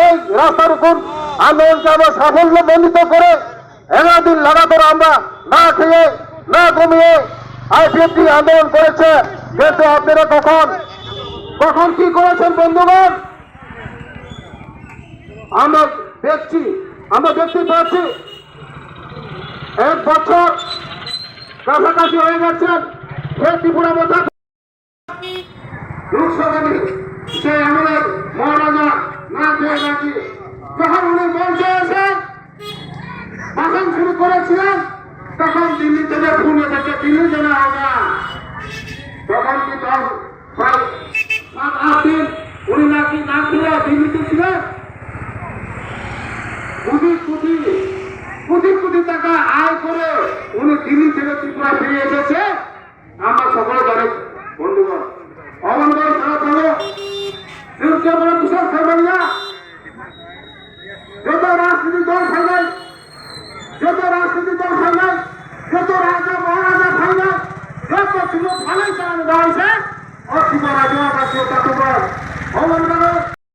এই রাস্তার উপর আন্দোলনকে আমরা সাফল্য মণ্ডিত করে 11 দিন লাগাতার আমরা না খেয়ে না ঘুমিয়ে আইপিএফটি আন্দোলন করেছে। কিন্তু আপনারা কখন কি করেছেন বন্ধুগণ? আমরা দেখতে পাচ্ছি 1 বছর কাছাকাছি হয়ে গেছেন। সেই ত্রিপুরা মধ্যে লোকসভানি সে আমাদের মহারাজা না খেয়ে নাকি যখন উনি মঞ্চে এসে ভাষণ শুরু করেছিলেন তখন দিল্লি থেকে ফোন এসেছে দিল্লি জানা হবে। তখন কি প্রায় 7-8 দিন উনি নাকি না খেয়ে দিল্লিতে ছিলেন। কোটি টাকা আয় করে উনি দিল্লি থেকে ত্রিপুরা ফিরে এসেছে। আমরা সকলে জানি বন্ধুগণ, অবনগর খারাপ হলো বিশাল ফেমালিয়া যত রাজনীতি দল ফাইনাল, যত রাজা মহারাজা ফাইনাল, যত ছিল ভালোই চালানো দেওয়া হয়েছে অসীম রাজা অবনগর